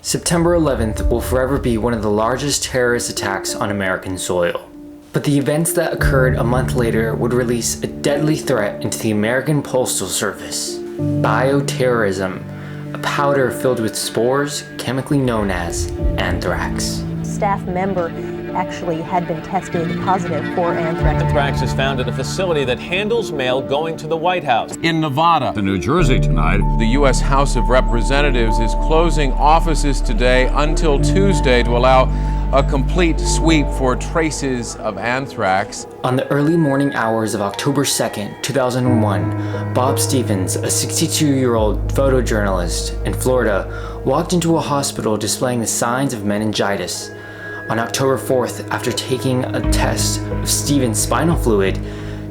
September 11th will forever be one of the largest terrorist attacks on American soil. But the events that occurred a month later would release a deadly threat into the American Postal Service: bioterrorism, a powder filled with spores chemically known as anthrax. Staff member actually had been tested positive for anthrax. Anthrax is found at a facility that handles mail going to the White House. In Nevada, to New Jersey tonight. The U.S. House of Representatives is closing offices today until Tuesday to allow a complete sweep for traces of anthrax. On the early morning hours of October 2nd, 2001, Bob Stevens, a 62-year-old photojournalist in Florida, walked into a hospital displaying the signs of meningitis. On October 4th, after taking a test of Stevens' spinal fluid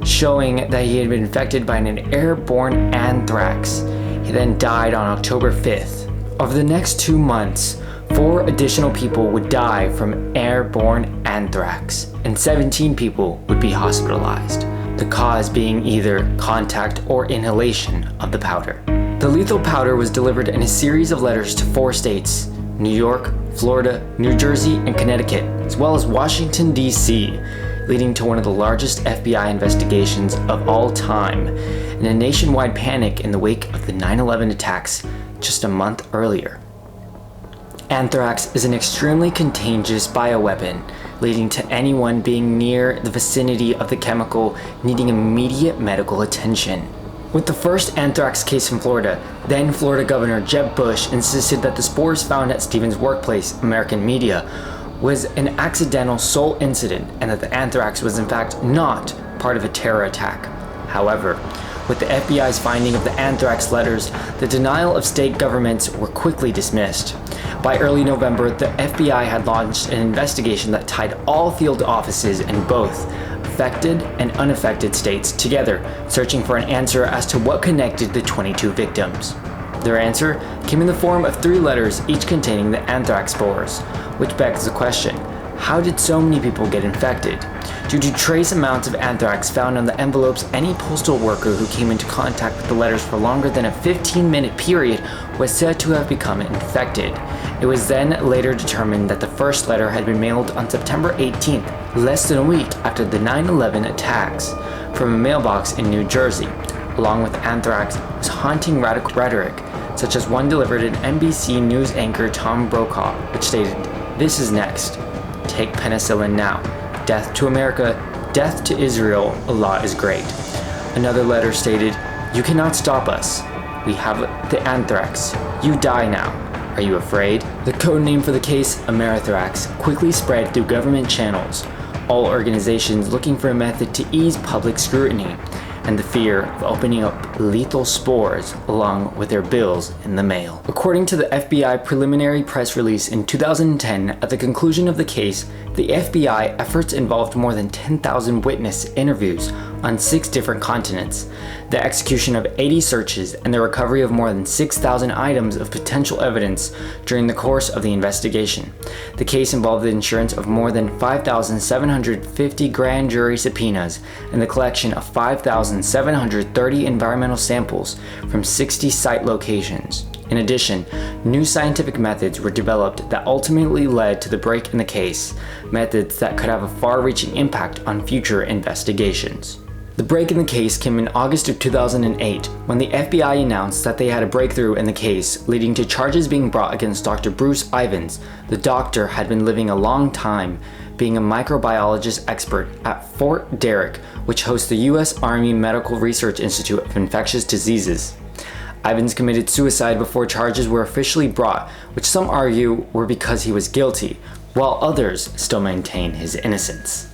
showing that he had been infected by an airborne anthrax, he then died on October 5th. Over the next 2 months, 4 additional people would die from airborne anthrax, and 17 people would be hospitalized, the cause being either contact or inhalation of the powder. The lethal powder was delivered in a series of letters to 4 states: New York, Florida, New Jersey, and Connecticut, as well as Washington, D.C., leading to one of the largest FBI investigations of all time and a nationwide panic in the wake of the 9/11 attacks just a month earlier. Anthrax is an extremely contagious bioweapon, leading to anyone being near the vicinity of the chemical needing immediate medical attention. With the first anthrax case in Florida, then Florida Governor Jeb Bush insisted that the spores found at Stevens' workplace, American media, was an accidental sole incident and that the anthrax was in fact not part of a terror attack. However, with the FBI's finding of the anthrax letters, the denial of state governments were quickly dismissed. By early November, the FBI had launched an investigation that tied all field offices in both affected and unaffected states together, searching for an answer as to what connected the 22 victims. Their answer came in the form of 3 letters, each containing the anthrax spores, which begs the question: how did so many people get infected? Due to trace amounts of anthrax found on the envelopes, any postal worker who came into contact with the letters for longer than a 15-minute period was said to have become infected. It was then later determined that the first letter had been mailed on September 18th, less than a week after the 9/11 attacks, from a mailbox in New Jersey. Along with anthrax was haunting rhetoric, such as one delivered to NBC News anchor Tom Brokaw, which stated, "This is next. Take penicillin now. Death to America, death to Israel, Allah is great." Another letter stated, "You cannot stop us. We have the anthrax. You die now. Are you afraid?" The code name for the case, Amerithrax, quickly spread through government channels, all organizations looking for a method to ease public scrutiny and the fear of opening up lethal spores along with their bills in the mail. According to the FBI preliminary press release in 2010, at the conclusion of the case, the FBI efforts involved more than 10,000 witness interviews on 6 different continents, the execution of 80 searches, and the recovery of more than 6,000 items of potential evidence during the course of the investigation. The case involved the insurance of more than 5,750 grand jury subpoenas and the collection of 5,730 environmental samples from 60 site locations. In addition, new scientific methods were developed that ultimately led to the break in the case, methods that could have a far-reaching impact on future investigations. The break in the case came in August of 2008, when the FBI announced that they had a breakthrough in the case, leading to charges being brought against Dr. Bruce Ivins. The doctor had been living a long time, being a microbiologist expert at Fort Derrick, which hosts the U.S. Army Medical Research Institute of Infectious Diseases. Ivins committed suicide before charges were officially brought, which some argue were because he was guilty, while others still maintain his innocence.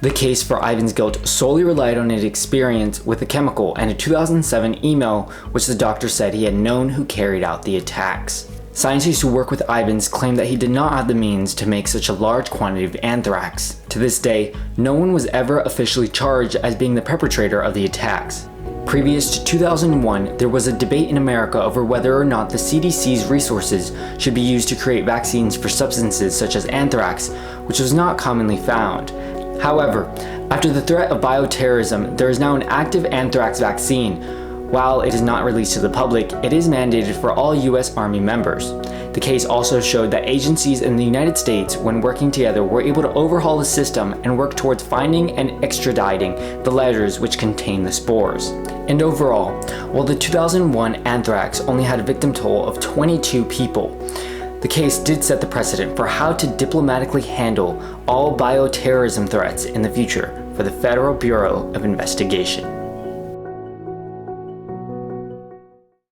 The case for Ivins' guilt solely relied on his experience with the chemical and a 2007 email which the doctor said he had known who carried out the attacks. Scientists who work with Ivins claim that he did not have the means to make such a large quantity of anthrax. To this day, no one was ever officially charged as being the perpetrator of the attacks. Previous to 2001, there was a debate in America over whether or not the CDC's resources should be used to create vaccines for substances such as anthrax, which was not commonly found. However, after the threat of bioterrorism, there is now an active anthrax vaccine, While it is not released to the public, it is mandated for all US Army members. The case also showed that agencies in the United States, when working together, were able to overhaul the system and work towards finding and extraditing the letters which contain the spores. And overall, while the 2001 anthrax only had a victim toll of 22 people, the case did set the precedent for how to diplomatically handle all bioterrorism threats in the future for the Federal Bureau of Investigation.